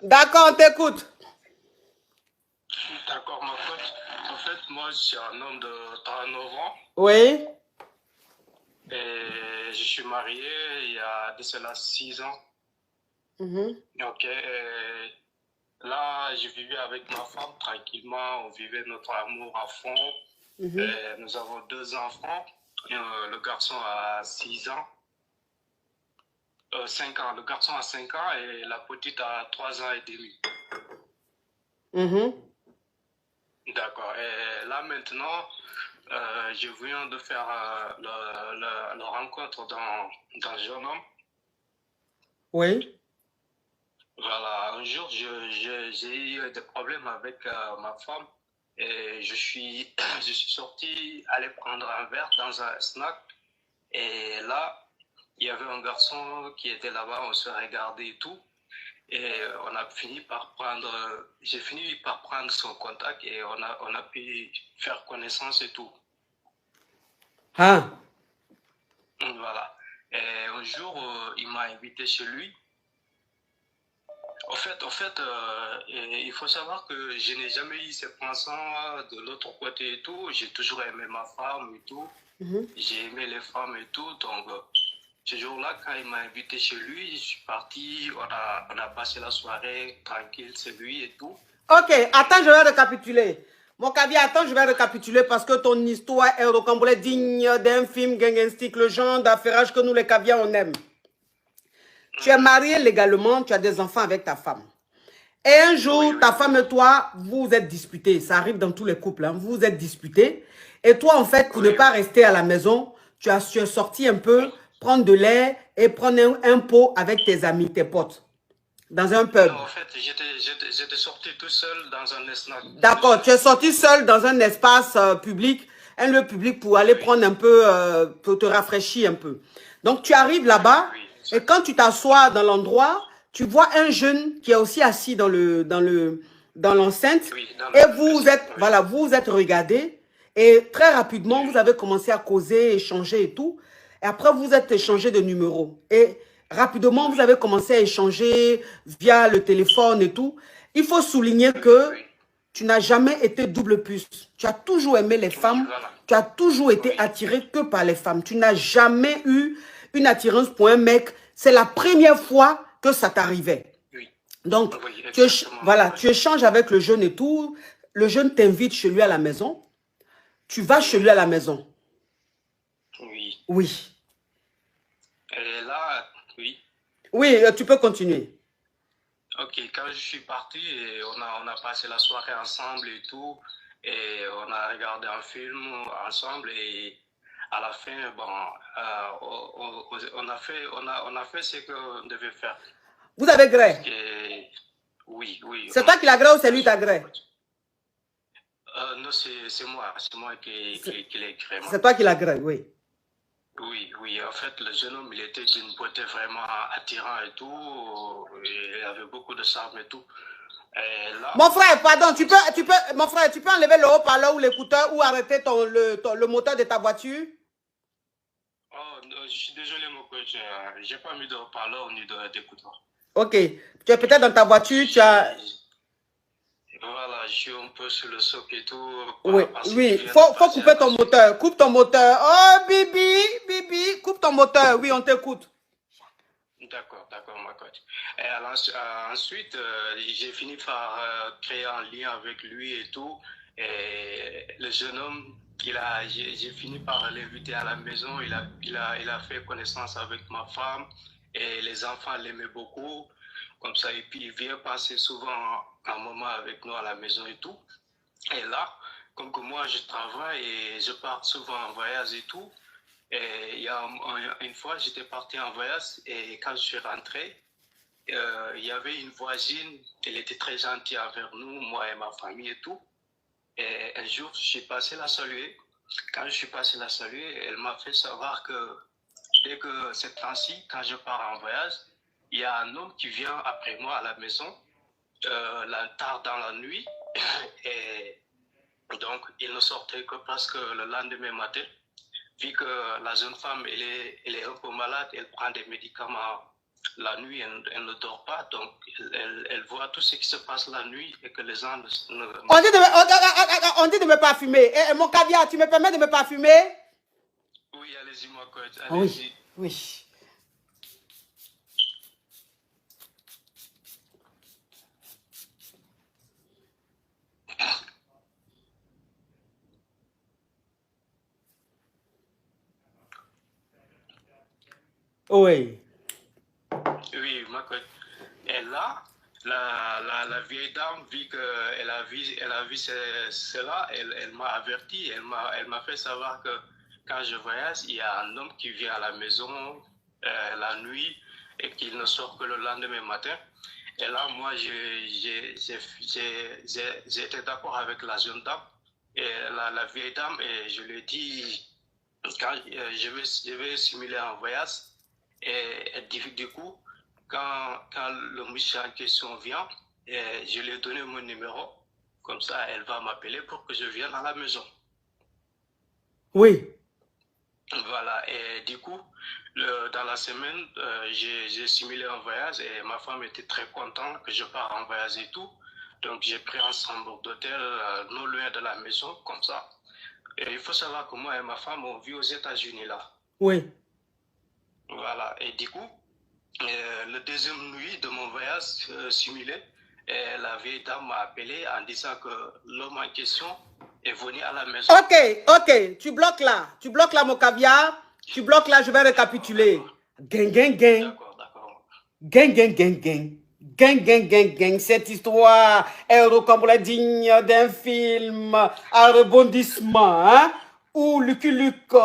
D'accord, on t'écoute. D'accord, ma coach. En fait, moi, je suis un homme de 39 ans Oui. et je suis marié il y a de cela 6 ans. Mhm. Ok. Et là, je vivais avec ma femme tranquillement. On vivait notre amour à fond. Mhm. Et nous avons 2 enfants. Le garçon a 6 ans. 5 ans. Le garçon a 5 ans et la petite a 3 ans et demi. Mhm. D'accord. Et là, maintenant, je viens de faire la rencontre d'un jeune homme. Oui. Voilà, un jour, j'ai eu des problèmes avec ma femme et je suis sorti aller prendre un verre dans un snack. Et là, il y avait un garçon qui était là-bas, on se regardait et tout. Et j'ai fini par prendre son contact et on a pu faire connaissance et tout. Ah. Voilà. Et un jour, il m'a invité chez lui. Il faut savoir que je n'ai jamais eu ces pensées de l'autre côté et tout. J'ai toujours aimé ma femme et tout. Mhm. J'ai aimé les femmes et tout. Donc, ce jour-là, quand il m'a invité chez lui, je suis parti. On a passé la soirée tranquille, c'est lui et tout. Ok, attends, je vais récapituler. Mon caviar, attends, je vais récapituler parce que ton histoire est rocambolesque, digne d'un film gangster, le genre d'affairage que nous, les caviars, on aime. Tu es marié légalement, tu as des enfants avec ta femme. Et un jour, Oui, ta oui. femme et toi, vous êtes disputés. Ça arrive dans tous les couples, hein. Vous vous êtes disputés. Et toi, en fait, pour ne Oui, pas oui. rester à la maison, tu es sorti un peu, prendre de l'air et prendre un pot avec tes amis, tes potes, dans un pub. Non, en fait, j'étais sorti tout seul dans un snack. D'accord, tu es sorti seul dans un espace public, un lieu public pour aller Oui, prendre un peu, pour te rafraîchir un peu. Donc, tu arrives oui, oui, là-bas oui, et exact. quand tu t'assois dans l'endroit, tu vois un jeune qui est aussi assis dans l'enceinte Oui, dans et le vous snack, êtes, oui. voilà, vous vous êtes regardés et très rapidement, vous Oui, avez commencé à causer, échanger et tout. Et après, vous êtes échangé oui, de numéros. Et rapidement, vous oui, avez commencé à échanger via le téléphone et tout. Il faut souligner oui, que oui, tu n'as jamais été double puce. Tu as toujours aimé les oui, femmes. voilà. Tu as toujours été Oui, attiré que par les femmes. Tu n'as jamais eu une attirance pour un mec. C'est la première fois que ça t'arrivait. oui, Donc, oui, exactement, ma voilà, tu coach. échanges avec le jeune et tout. Le jeune t'invite chez lui à la maison. Tu vas chez lui Oui, à la maison. oui. Oui. Et là, oui. Oui, tu peux continuer. Ok, quand je suis parti, on a passé la soirée ensemble et tout, et on a regardé un film ensemble, et à la fin, bon, on a fait ce qu'on devait faire. Vous avez Parce gré. que, oui, oui, C'est toi qui l'as gré ou c'est bien lui qui t'a sûr, ma gré? coach. Non, c'est moi qui l'ai créé, ma C'est toi qui coach. l'as gré, oui. Oui, oui, en fait, le jeune homme, il était d'une beauté vraiment attirant et tout, il avait beaucoup de charme et tout. Et là, Mon frère, pardon, mon frère, tu peux enlever le haut-parleur ou l'écouteur ou arrêter le moteur de ta voiture? oh, je suis désolé, mon coach, j'ai pas mis de haut-parleur ni d'écouteur. Ok. Tu es peut-être dans ta voiture, tu as... Voilà, je suis un peu sur le soc et tout, Oui, parce que je oui. viens de Faut passer couper un ton accident. moteur. Coupe ton moteur. Oh, Bibi, Bibi, coupe ton moteur. Oui, on t'écoute. D'accord, d'accord, ma coach. Et ensuite, j'ai fini par créer un lien avec lui et tout. Et le jeune homme, j'ai fini par l'inviter à la maison. Il a fait connaissance avec ma femme et les enfants l'aimaient beaucoup. Comme ça, et puis il vient passer souvent un moment avec nous à la maison et tout. Et là, comme que moi, je travaille et je pars souvent en voyage et tout. Et il y a une fois, j'étais parti en voyage et quand je suis rentré, il y avait une voisine, elle était très gentille envers nous, moi et ma famille et tout. Et un jour, je suis passé la saluer. Quand je suis passé la saluer, elle m'a fait savoir que dès que cette temps-ci, quand je pars en voyage, il y a un homme qui vient après moi à la maison, tard dans la nuit. Et donc, il ne sortait que parce que le lendemain matin, vu que la jeune femme, elle est un peu malade, elle prend des médicaments la nuit, elle ne dort pas, donc elle voit tout ce qui se passe la nuit et que les gens On dit de me parfumer. Mon caviar, tu me permets de me parfumer? Oui, allez-y, ma coach, Oui, allez-y. oui. Oui. Oui, ma coach. Et là, la vieille dame, vu qu'elle a vu cela, elle m'a averti, elle m'a fait savoir que quand je voyage, il y a un homme qui vient à la maison la nuit et qu'il ne sort que le lendemain matin. Et là, moi, j'ai été d'accord avec la jeune dame et la vieille dame, et je lui ai dit, quand je vais simuler un voyage, et du coup, quand le monsieur en question vient, je lui ai donné mon numéro, comme ça, elle va m'appeler pour que je vienne à la maison. Oui. Voilà, et du coup, dans la semaine, j'ai simulé un voyage et ma femme était très contente que je parte en voyage et tout. Donc, j'ai pris un chambre d'hôtel non loin de la maison, comme ça. Et il faut savoir que moi et ma femme, on vit aux États-Unis là. Oui. Voilà, et du coup, le deuxième nuit de mon voyage simulé, la vieille dame m'a appelé en disant que l'homme en question est venu à la maison. Ok, tu bloques là, mon caviar. Tu bloques là, je vais récapituler. Gang, gang, gang. D'accord. Gang, gang, gang, gang. Gang, gang, gang, gang. Cette histoire est rocambolesque digne d'un film à rebondissement, hein, où Lucky Luke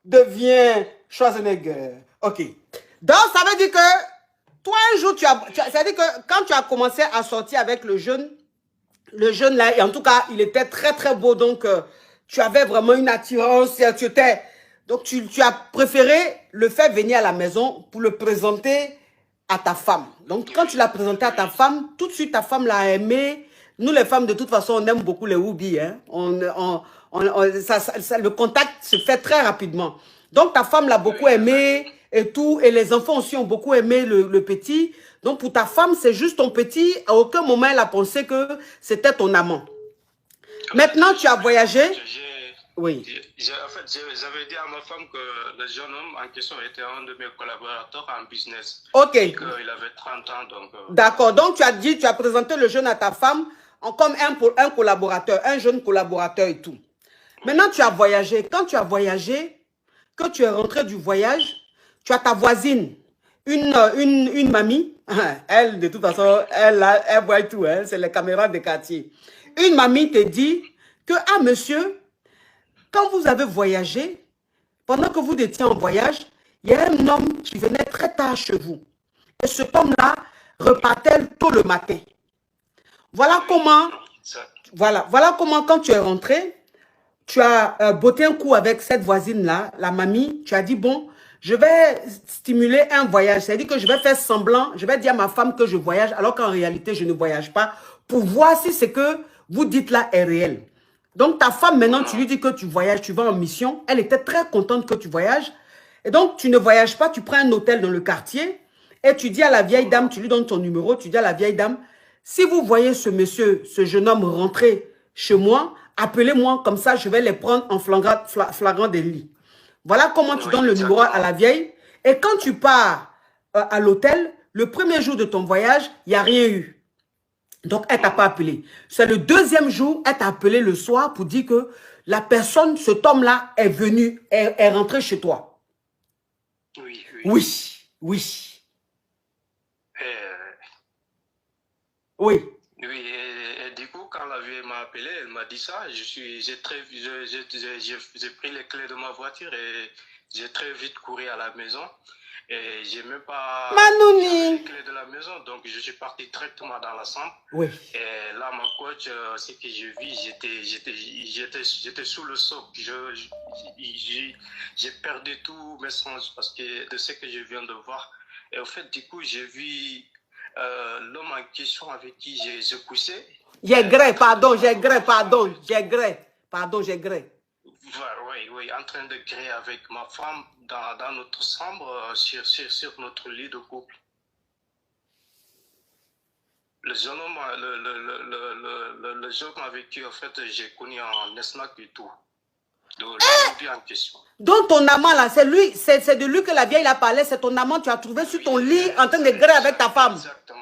devient Schwarzenegger. Ok. Donc, ça veut dire que toi, un jour, ça veut dire que quand tu as commencé à sortir avec le jeune là, et en tout cas, il était très, très beau. Donc, tu avais vraiment une attirance. Donc, tu as préféré le faire venir à la maison pour le présenter à ta femme. Donc, quand tu l'as présenté à ta femme, tout de suite, ta femme l'a aimé. Nous, les femmes, de toute façon, on aime beaucoup les hobbies. Hein. Le contact se fait très rapidement. Donc, ta femme l'a beaucoup aimé et tout. Et les enfants aussi ont beaucoup aimé le petit. Donc, pour ta femme, c'est juste ton petit. À aucun moment, elle a pensé que c'était ton amant. Maintenant, tu as voyagé. Oui. En fait, j'avais dit à ma femme que le jeune homme en question était un de mes collaborateurs en business. Ok. Et qu'il avait 30 ans. D'accord. Donc, tu as présenté le jeune à ta femme comme un collaborateur, un jeune collaborateur et tout. Maintenant, tu as voyagé. Quand tu as voyagé, que tu es rentré du voyage, tu as ta voisine, une mamie. Elle, de toute façon, elle voit tout. Hein, c'est les caméras de quartier. Une mamie te dit que, ah, monsieur, quand vous avez voyagé, pendant que vous étiez en voyage, il y a un homme qui venait très tard chez vous. Et cet homme-là repartait tôt le matin. Voilà comment, quand tu es rentré, tu as botté un coup avec cette voisine-là, la mamie. Tu as dit, bon, je vais stimuler un voyage. C'est-à-dire que je vais faire semblant, je vais dire à ma femme que je voyage, alors qu'en réalité, je ne voyage pas, pour voir si ce que vous dites là est réel. Donc, ta femme, maintenant, tu lui dis que tu voyages, tu vas en mission. Elle était très contente que tu voyages. Et donc, tu ne voyages pas, tu prends un hôtel dans le quartier et tu dis à la vieille dame, tu lui donnes ton numéro, tu dis à la vieille dame, si vous voyez ce monsieur, ce jeune homme rentrer chez moi, appelez-moi, comme ça, je vais les prendre en flagrant délit. Voilà comment tu donnes le numéro à la vieille. Et quand tu pars à l'hôtel, le premier jour de ton voyage, il n'y a rien eu. Donc, elle ne t'a pas appelé. C'est le deuxième jour, elle t'a appelé le soir pour dire que la personne, cet homme-là, est venu, est rentré chez toi. Oui. Oui. Oui, et du coup, quand la vieille m'a appelé, elle m'a dit ça. J'ai pris les clés de ma voiture et j'ai très vite couru à la maison. Et j'ai même pas les clés de la maison, donc je suis parti directement dans la chambre. Oui. Et là, ma coach, ce que je vis, j'étais sous le choc. J'ai perdu tous mes sens parce que de ce que je viens de voir. Et au fait, du coup, j'ai vu l'homme en question avec qui j'ai couché. J'ai gré. Oui, en train de créer avec ma femme dans notre chambre sur notre lit de couple. le jeune homme, le jeune homme avec qui, en fait, j'ai connu en Esnac et tout. Donc, le vie en question. Donc ton amant là, c'est lui, c'est de lui que la vieille a parlé, c'est ton amant, tu as trouvé sur ton lit en train de griller avec ta femme. Exactement.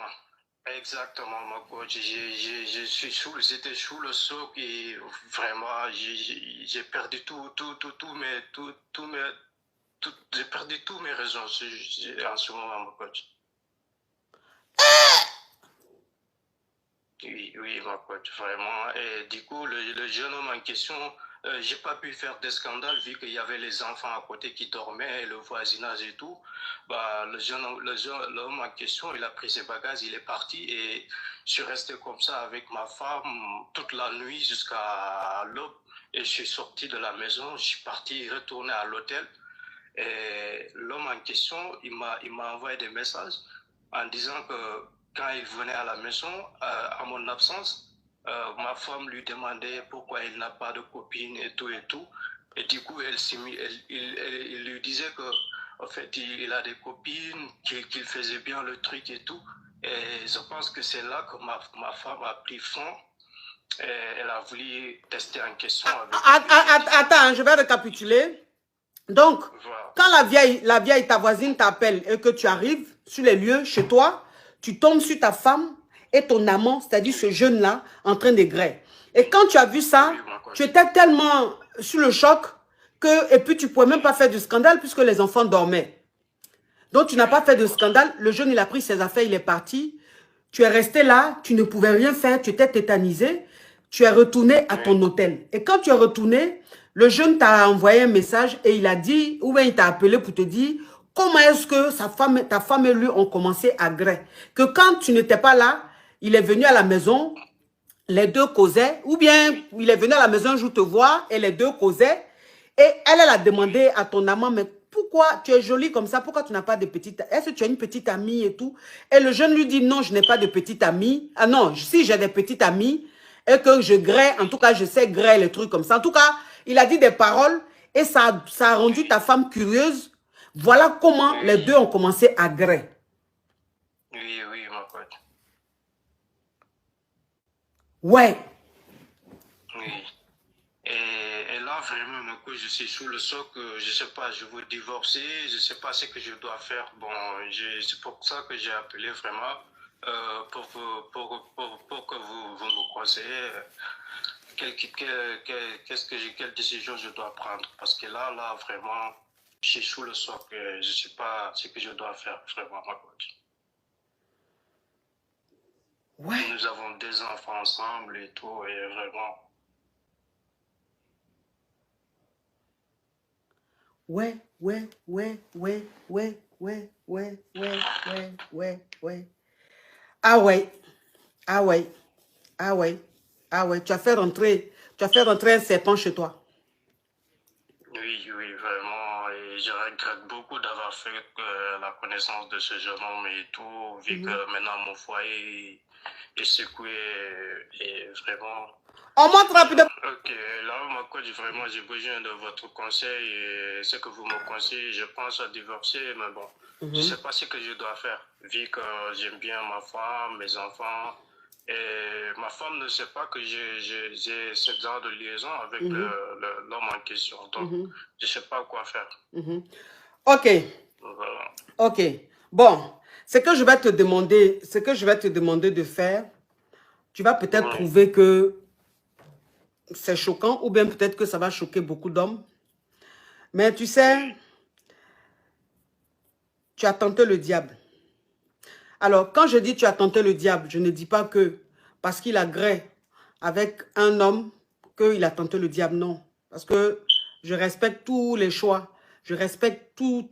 Exactement, ma coach. J'étais sous le choc et vraiment, j'ai perdu j'ai perdu tous mes raisons en ce moment, ma coach. Oui, oui, ma coach, vraiment. Et du coup, le jeune homme en question, j'ai pas pu faire des scandales vu qu'il y avait les enfants à côté qui dormaient, le voisinage et tout. Bah, l'homme en question, il a pris ses bagages, il est parti et je suis resté comme ça avec ma femme toute la nuit jusqu'à l'aube. Et je suis sorti de la maison, je suis parti retourner à l'hôtel. Et l'homme en question, il m'a envoyé des messages en disant que quand il venait à la maison, à mon absence, ma femme lui demandait pourquoi il n'a pas de copine et tout et tout. Et du coup, il lui disait que, en fait, il a des copines, qu'il faisait bien le truc et tout. Et je pense que c'est là que ma femme a pris fond. Et elle a voulu tester en question avec Attends, je vais récapituler. Donc, voilà. quand la vieille, ta voisine t'appelle et que tu arrives sur les lieux chez toi, tu tombes sur ta femme et ton amant, c'est-à-dire ce jeune-là, en train de griller. Et quand tu as vu ça, tu étais tellement sur le choc que, et puis tu ne pouvais même pas faire de scandale puisque les enfants dormaient. Donc, tu n'as pas fait de scandale. Le jeune, il a pris ses affaires, il est parti. Tu es resté là, tu ne pouvais rien faire, tu étais tétanisé. Tu es retourné à ton hôtel. Et quand tu es retourné, le jeune t'a envoyé un message et il a dit, ou bien il t'a appelé pour te dire, comment est-ce que ta femme et lui ont commencé à griller. Que quand tu n'étais pas là, il est venu à la maison, les deux causaient, ou bien il est venu à la maison un jour te voir et les deux causaient. Et elle a demandé à ton amant, mais pourquoi tu es jolie comme ça? Pourquoi tu n'as pas de petite... Est-ce que tu as une petite amie et tout? Et le jeune lui dit, non, je n'ai pas de petite amie. Ah non, si j'ai des petites amies et que je grille, en tout cas, je sais griller les trucs comme ça. En tout cas, il a dit des paroles et ça a rendu ta femme curieuse. Voilà comment les deux ont commencé à griller. Oui, oui, ma pote. Ouais. Oui. Et là, vraiment, ma coach, je suis sous le choc. Je ne sais pas, je veux divorcer. Je ne sais pas ce que je dois faire. Bon, c'est pour ça que j'ai appelé vraiment pour que vous me conseillez. Quelle décision je dois prendre? Parce que là, vraiment, je suis sous le choc. Je ne sais pas ce que je dois faire, vraiment, ma coach. Ouais. Nous avons des enfants ensemble et tout, et vraiment... Ouais. Ah ouais, tu as fait rentrer un serpent chez toi. Oui, vraiment, et je regrette beaucoup d'avoir fait la connaissance de ce jeune homme et tout, vu que maintenant mon foyer est secoué et vraiment... On monte rapidement. Ok, là, ma coach, vraiment, j'ai besoin de votre conseil et ce que vous me conseillez. Je pense à divorcer, mais bon, je ne sais pas ce que je dois faire, vu que j'aime bien ma femme, mes enfants. Et ma femme ne sait pas que j'ai ce genre de liaison avec l'homme en question. Donc, je ne sais pas quoi faire. Ok. Voilà. Ok. Bon, ce que je vais te demander de faire, tu vas peut-être trouver que c'est choquant ou bien peut-être que ça va choquer beaucoup d'hommes. Mais tu sais, tu as tenté le diable. Alors, quand je dis tu as tenté le diable, je ne dis pas que parce qu'il a grillé avec un homme qu'il a tenté le diable, non. Parce que je respecte tous les choix. Je respecte tout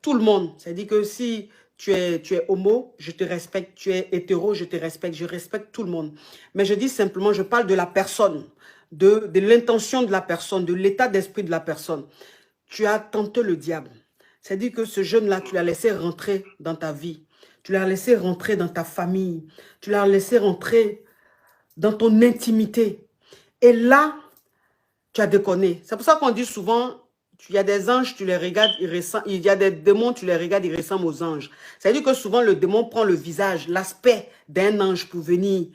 le monde. C'est-à-dire que si tu es homo, je te respecte. Tu es hétéro, je te respecte. Je respecte tout le monde. Mais je dis simplement, je parle de la personne, de l'intention de la personne, de l'état d'esprit de la personne. Tu as tenté le diable. C'est-à-dire que ce jeune-là, tu l'as laissé rentrer dans ta vie. Tu l'as laissé rentrer dans ta famille. Tu l'as laissé rentrer dans ton intimité. Et là, tu as déconné. C'est pour ça qu'on dit souvent, Il y a des anges, tu les regardes, il y a des démons, tu les regardes, ils ressemblent aux anges. C'est-à-dire que souvent, le démon prend le visage, l'aspect d'un ange pour venir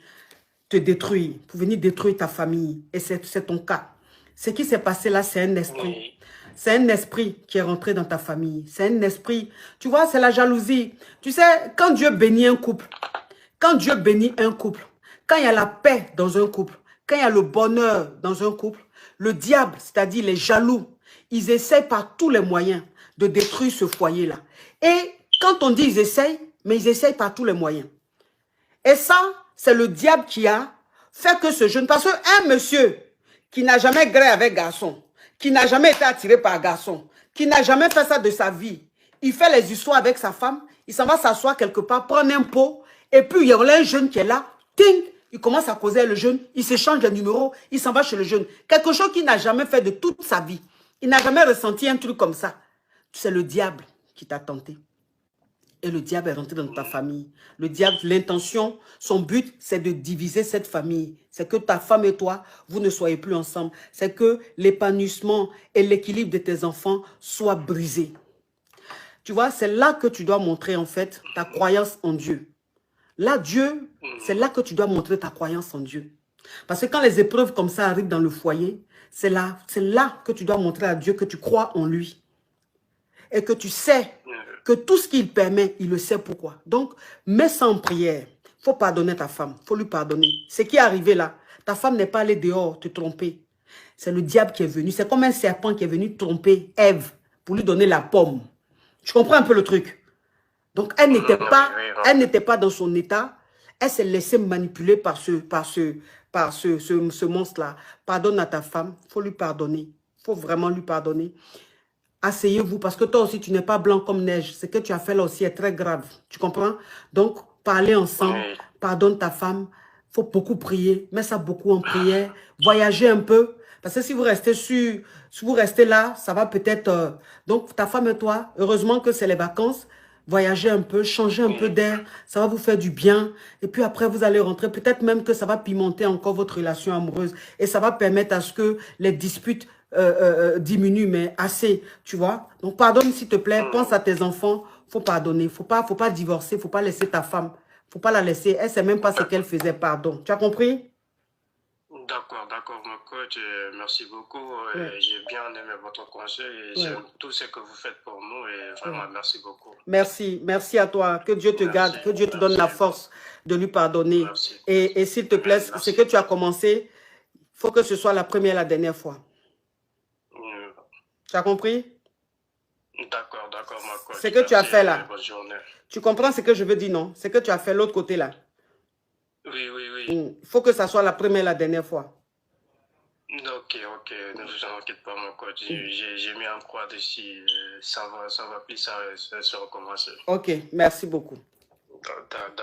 te détruire, pour venir détruire ta famille. Et c'est ton cas. Ce qui s'est passé là, c'est un esprit. Oui. C'est un esprit qui est rentré dans ta famille. C'est un esprit. Tu vois, c'est la jalousie. Tu sais, quand Dieu bénit un couple, quand il y a la paix dans un couple, quand il y a le bonheur dans un couple, le diable, c'est-à-dire les jaloux, ils essayent par tous les moyens de détruire ce foyer-là. Et quand on dit ils essayent, mais ils essayent par tous les moyens. Et ça, c'est le diable qui a fait que ce jeune... Parce qu'un monsieur qui n'a jamais gré avec garçon, qui n'a jamais été attiré par garçon, qui n'a jamais fait ça de sa vie, il fait les histoires avec sa femme, il s'en va s'asseoir quelque part, prendre un pot, et puis il y a un jeune qui est là, ting, il commence à causer avec le jeune, il s'échange les numéros, il s'en va chez le jeune. Quelque chose qu'il n'a jamais fait de toute sa vie. Il n'a jamais ressenti un truc comme ça. C'est le diable qui t'a tenté. Et le diable est rentré dans ta famille. Le diable, l'intention, son but, c'est de diviser cette famille. C'est que ta femme et toi, vous ne soyez plus ensemble. C'est que l'épanouissement et l'équilibre de tes enfants soient brisés. Tu vois, c'est là que tu dois montrer en fait ta croyance en Dieu. Là, Dieu, c'est là que tu dois montrer ta croyance en Dieu. Parce que quand les épreuves comme ça arrivent dans le foyer, c'est là que tu dois montrer à Dieu que tu crois en lui. Et que tu sais que tout ce qu'il permet, il le sait pourquoi. Donc, mets ça en prière. Il faut pardonner ta femme. Il faut lui pardonner. Ce qui est arrivé là, ta femme n'est pas allée dehors te tromper. C'est le diable qui est venu. C'est comme un serpent qui est venu tromper Ève pour lui donner la pomme. Tu comprends un peu le truc? Donc, elle n'était pas dans son état. Elle s'est laissée manipuler par ce monstre-là. Pardonne à ta femme. Il faut lui pardonner. Il faut vraiment lui pardonner. Asseyez-vous parce que toi aussi, tu n'es pas blanc comme neige. Ce que tu as fait là aussi est très grave. Tu comprends? Donc, parlez ensemble. Pardonne ta femme. Il faut beaucoup prier. Mets ça beaucoup en prière. Voyagez un peu. Parce que si vous restez là, ça va peut-être... donc, ta femme et toi, heureusement que c'est les vacances. Voyagez un peu, changez un peu d'air, ça va vous faire du bien. Et puis après, vous allez rentrer. Peut-être même que ça va pimenter encore votre relation amoureuse. Et ça va permettre à ce que les disputes diminuent, mais assez, tu vois. Donc, pardonne s'il te plaît, pense à tes enfants. Faut pardonner, faut pas divorcer, faut pas laisser ta femme. Faut pas la laisser. Elle sait même pas ce qu'elle faisait, pardon. Tu as compris? D'accord, mon coach. Merci beaucoup. J'ai bien aimé votre conseil et j'aime tout ce que vous faites pour nous. Et vraiment, merci beaucoup. Merci à toi. Que Dieu te garde, que Dieu te donne la force de lui pardonner. Et s'il te plaît, ce que tu as commencé, il faut que ce soit la première et la dernière fois. Tu as compris? D'accord, mon coach. Ce que tu as fait là. Bonne journée. Tu comprends ce que je veux dire, non? Ce que tu as fait l'autre côté là. Oui. Il faut que ça soit la première et la dernière fois. Ok. Ne vous en inquiétez pas, mon coach. J'ai mis en croix dessus. Ça va plus se recommencer. Ok, merci beaucoup.